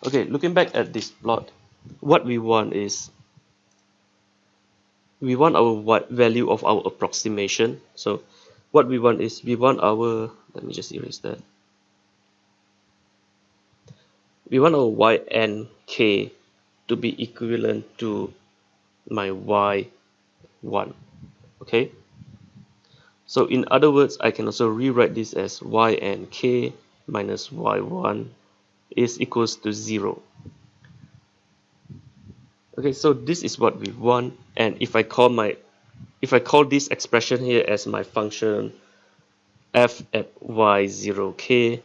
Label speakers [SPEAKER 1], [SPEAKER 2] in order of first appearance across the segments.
[SPEAKER 1] Okay, looking back at this plot, what we want is we want our value of our approximation. So what we want is we want our, let me just erase that. We want our y and k to be equivalent to my y1. Okay, so in other words, I can also rewrite this as y and k minus y1 is equals to 0. Okay, so this is what we want, and if I call this expression here as my function f at y0k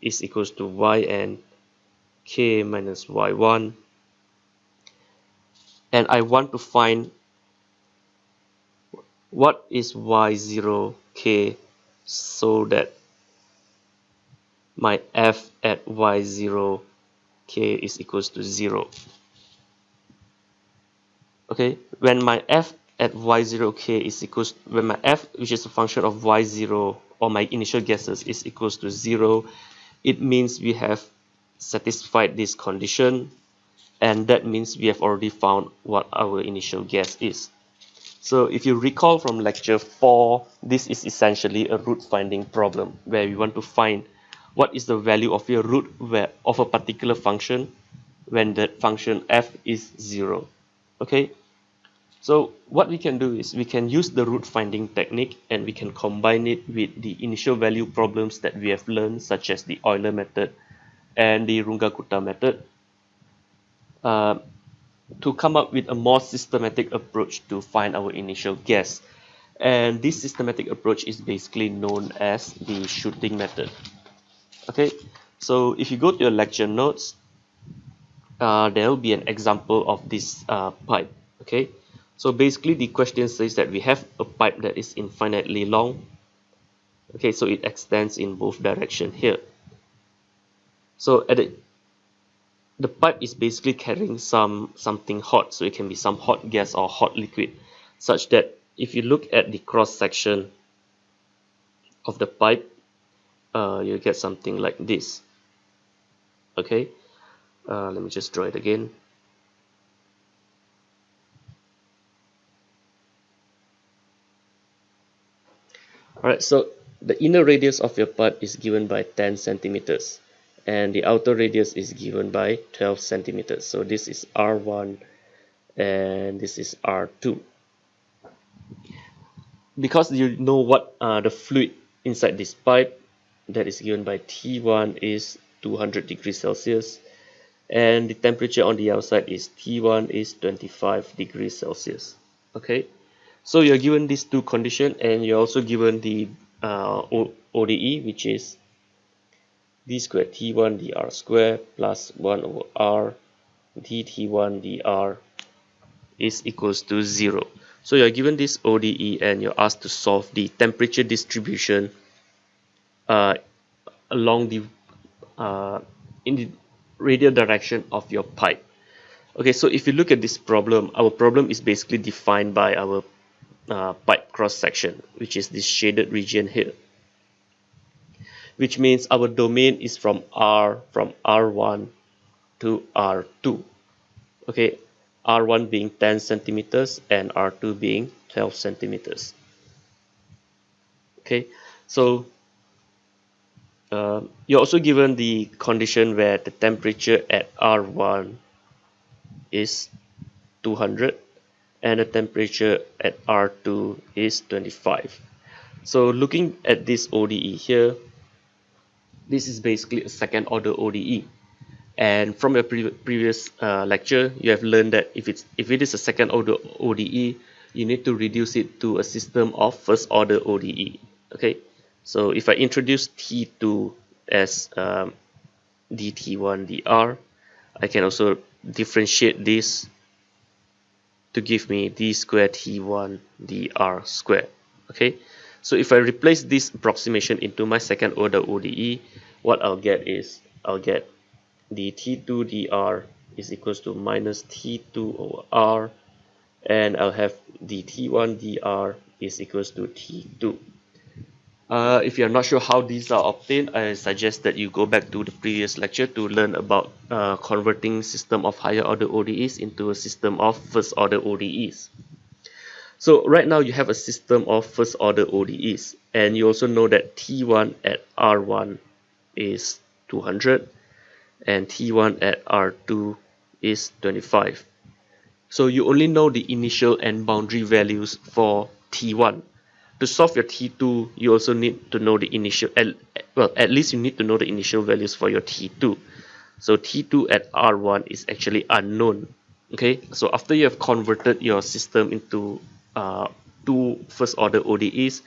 [SPEAKER 1] is equals to y and k minus y1, and I want to find what is y0k so that my f at y0k is equals to 0. Okay, when my f at y0k is equals, when my f, which is a function of y0 or my initial guesses, is equals to 0, it means we have satisfied this condition, and that means we have already found what our initial guess is. So if you recall from lecture 4, this is essentially a root finding problem where we want to find what is the value of your root of a particular function when that function f is 0. Okay, so what we can do is we can use the root finding technique and we can combine it with the initial value problems that we have learned, such as the Euler method and the Runge-Kutta method, to come up with a more systematic approach to find our initial guess. And this systematic approach is basically known as the shooting method. Okay, so if you go to your lecture notes, there will be an example of this pipe. Okay, so basically the question says that we have a pipe that is infinitely long. Okay, so it extends in both directions here. So at the pipe is basically carrying something hot, so it can be some hot gas or hot liquid, such that if you look at the cross section of the pipe, you get something like this. Okay, let me just draw it again. Alright, so the inner radius of your pipe is given by 10 centimeters and the outer radius is given by 12 centimeters. So this is R1 and this is R2. Because you know what the fluid inside this pipe, that is given by T1 is 200 degrees Celsius and the temperature on the outside is T1 is 25 degrees Celsius. Okay, so you're given these two conditions and you're also given the ODE, which is d squared T1 dr squared plus 1 over r dt1 dr is equals to 0. So you're given this ODE and you're asked to solve the temperature distribution along the in the radial direction of your pipe. Okay, so if you look at this problem, our problem is basically defined by our pipe cross section, which is this shaded region here, which means our domain is from R1 to R2. Okay, R1 being 10 centimeters and R2 being 12 centimeters. Okay, so you're also given the condition where the temperature at R1 is 200 and the temperature at R2 is 25. So looking at this ODE here, this is basically a second order ODE. And from your previous lecture, you have learned that if it is a second order ODE, you need to reduce it to a system of first order ODE. Okay, so if I introduce T2 as dt1 dr, I can also differentiate this to give me d squared T1 dr squared. Okay, so if I replace this approximation into my second order ODE, what I'll get is I'll get the T2 dr is equals to minus T2 over r, and I'll have the T1 dr is equals to T2. If you are not sure how these are obtained, I suggest that you go back to the previous lecture to learn about converting system of higher order ODEs into a system of first order ODEs. So right now you have a system of first order ODEs, and you also know that T1 at R1 is 200 and T1 at R2 is 25. So you only know the initial and boundary values for T1. To solve your T2, you also need to know the initial, well, at least you need to know the initial values for your T2. So T2 at R1 is actually unknown. Okay, so after you have converted your system into two first order ODEs,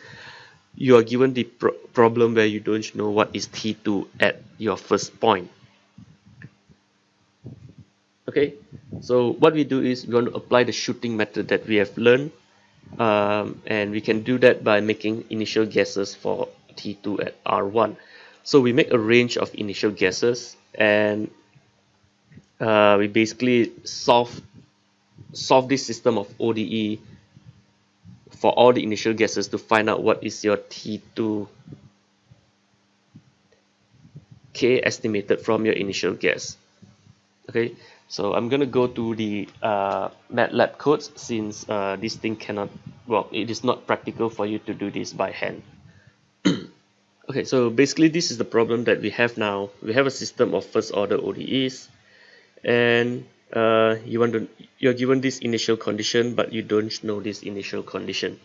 [SPEAKER 1] you are given the problem where you don't know what is T2 at your first point. Okay, so what we do is we want to apply the shooting method that we have learned, and we can do that by making initial guesses for T2 at R1. So we make a range of initial guesses, and we basically solve this system of ODE for all the initial guesses to find out what is your T2 K estimated from your initial guess. Okay, so I'm gonna go to the MATLAB codes, since this thing cannot, well, it is not practical for you to do this by hand. Okay, so basically this is the problem that we have now. We have a system of first order ODEs, and you're given this initial condition, but you don't know this initial condition.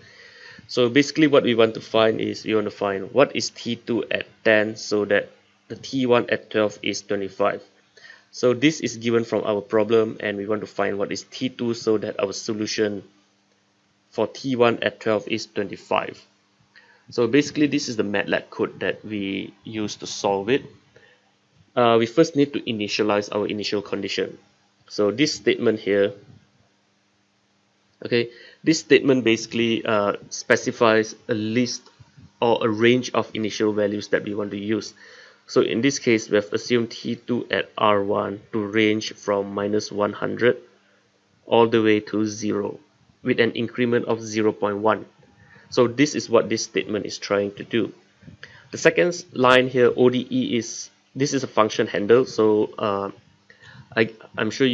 [SPEAKER 1] So basically what we want to find is, we want to find what is T2 at 10 so that the T1 at 12 is 25. So this is given from our problem, and we want to find what is T2 so that our solution for T1 at 12 is 25. So basically this is the MATLAB code that we use to solve it. We first need to initialize our initial condition. So this statement here, okay, this statement basically specifies a list or a range of initial values that we want to use. So in this case, we have assumed T2 at R1 to range from -100 all the way to 0 with an increment of 0.1. So this is what this statement is trying to do. The second line here, ODE, this is a function handle. So I'm sure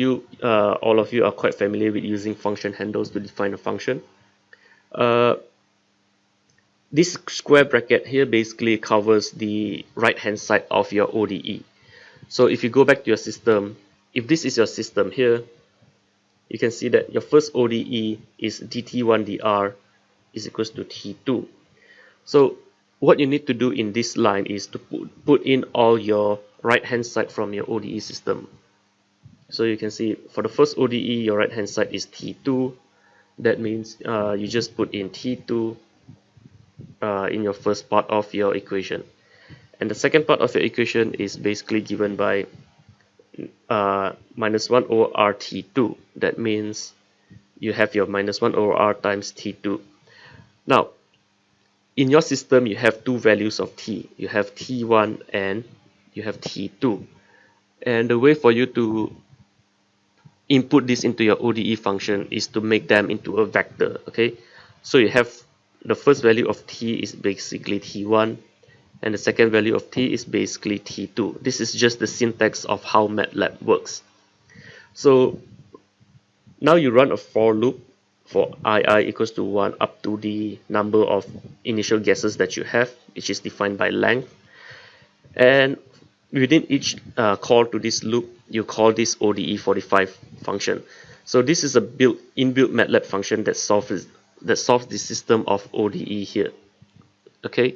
[SPEAKER 1] all of you are quite familiar with using function handles to define a function. This square bracket here basically covers the right hand side of your ODE. So if you go back to your system, if this is your system here, you can see that your first ODE is dt1dr is equals to T2. So what you need to do in this line is to put in all your right hand side from your ODE system. So you can see for the first ODE, your right hand side is T2. That means you just put in T2 in your first part of your equation, and the second part of your equation is basically given by -1 over r T2. That means you have your -1 over r times T2. Now in your system you have two values of T. You have T1 and you have T2, and the way for you to input this into your ODE function is to make them into a vector. Okay, so you have the first value of T is basically T1, and the second value of T is basically T2. This is just the syntax of how MATLAB works. So now you run a for loop for I equals to 1 up to the number of initial guesses that you have, which is defined by length. And within each call to this loop, you call this ODE45 function. So this is a inbuilt MATLAB function that solves the system of ODE here. Okay.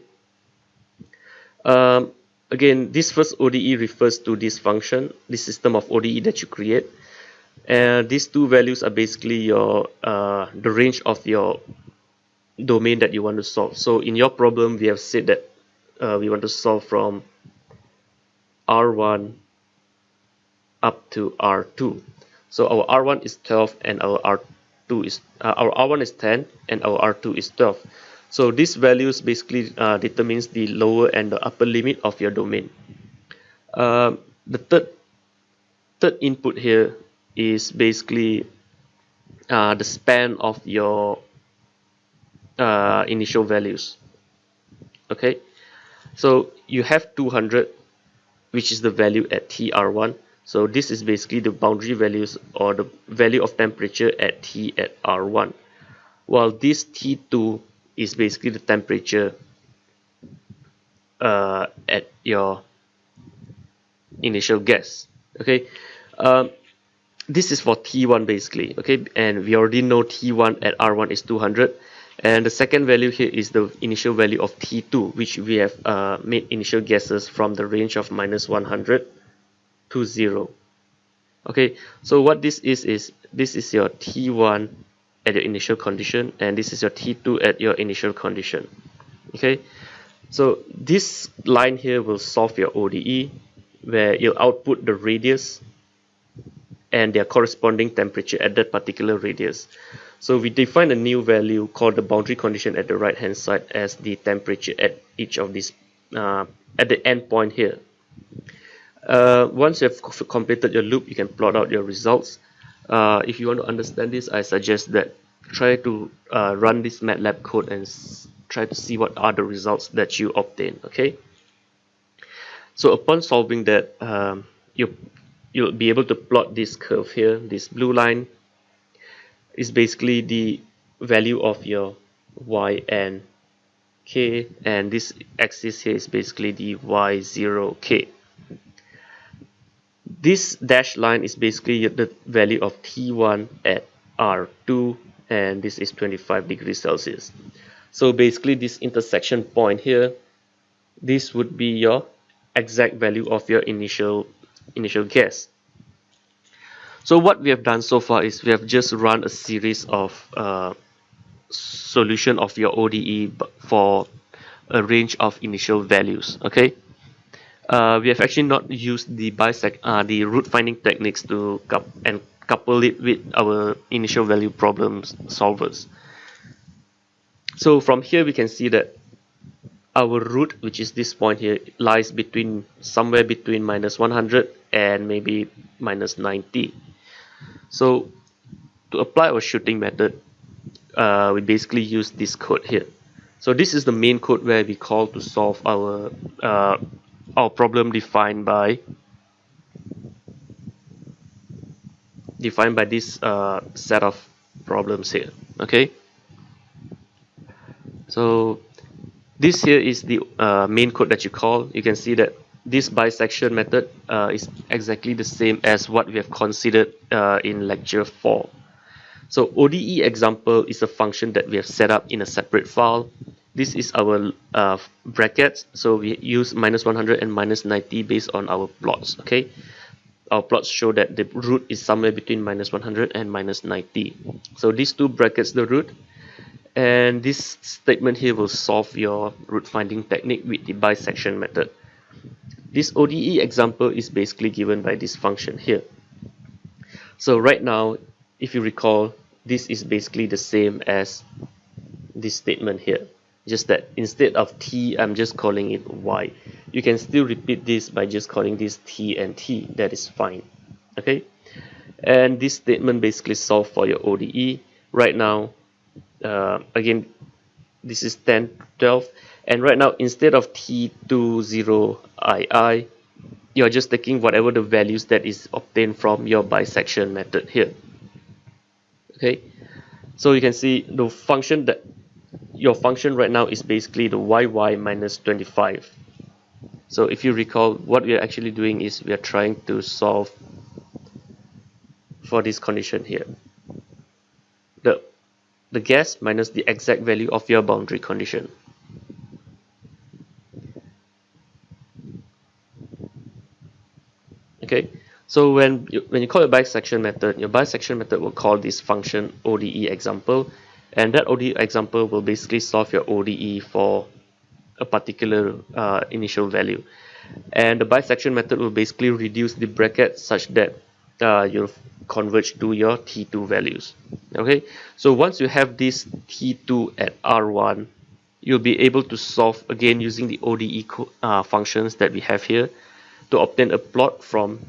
[SPEAKER 1] Again, this first ODE refers to this function, this system of ODE that you create. And these two values are basically your the range of your domain that you want to solve. So in your problem, we have said that we want to solve from R1 up to R2. So our R1 is 12 and our R2 is our R1 is 10 and our R2 is 12. So these values basically determines the lower and the upper limit of your domain. The third input here is basically the span of your initial values. Okay, so you have 200, which is the value at TR1. So this is basically the boundary values or the value of temperature at T at R1, while this T2 is basically the temperature at your initial gas. Okay, um, this is for T1 basically. Okay, and we already know T1 at R1 is 200, and the second value here is the initial value of T2, which we have made initial guesses from the range of -100 to 0. Okay, so what this is this is your T1 at your initial condition, and this is your T2 at your initial condition. Okay, so this line here will solve your ODE, where you'll output the radius and their corresponding temperature at that particular radius. So we define a new value called the boundary condition at the right hand side as the temperature at each of these at the end point here. Once you have completed your loop, you can plot out your results. If you want to understand this, I suggest that try to run this MATLAB code and try to see what are the results that you obtain. Okay, so upon solving that, you'll be able to plot this curve here. This blue line is basically the value of your y and k, and this axis here is basically the y0k. This dashed line is basically the value of T1 at R2, and this is 25 degrees Celsius. So basically this intersection point here, this would be your exact value of your initial gas. So what we have done so far is we have just run a series of solution of your ODE for a range of initial values. Okay, we have actually not used the the root finding techniques to couple it with our initial value problem solvers. So from here we can see that our root, which is this point here, lies between somewhere between -100 and maybe -90. So to apply our shooting method, we basically use this code here. So this is the main code where we call to solve our problem defined by this set of problems here. Okay, so this here is the main code that you call. You can see that this bisection method is exactly the same as what we have considered in lecture 4. So ODE example is a function that we have set up in a separate file. This is our brackets, so we use -100 and -90 based on our plots. Okay, our plots show that the root is somewhere between -100 and -90. So these two brackets the root, and this statement here will solve your root finding technique with the bisection method. This ODE example is basically given by this function here. So right now, if you recall, this is basically the same as this statement here, just that instead of t, I'm just calling it y. You can still repeat this by just calling this t and t. That is fine. Okay, and this statement basically solved for your ODE. Right now, again, this is 10, 12, and right now instead of T20II, you're just taking whatever the values that is obtained from your bisection method here. Okay, so you can see the function that your function right now is basically the yy minus 25. So if you recall, what we are actually doing is we are trying to solve for this condition here, the gas minus the exact value of your boundary condition. Okay, so when you call your bisection method will call this function ODE example, and that ODE example will basically solve your ODE for a particular initial value, and the bisection method will basically reduce the bracket such that you'll converge to your T2 values. Okay, so once you have this T2 at R1, you'll be able to solve again using the ODE functions that we have here to obtain a plot from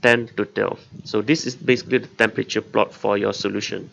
[SPEAKER 1] 10 to 12. So this is basically the temperature plot for your solution.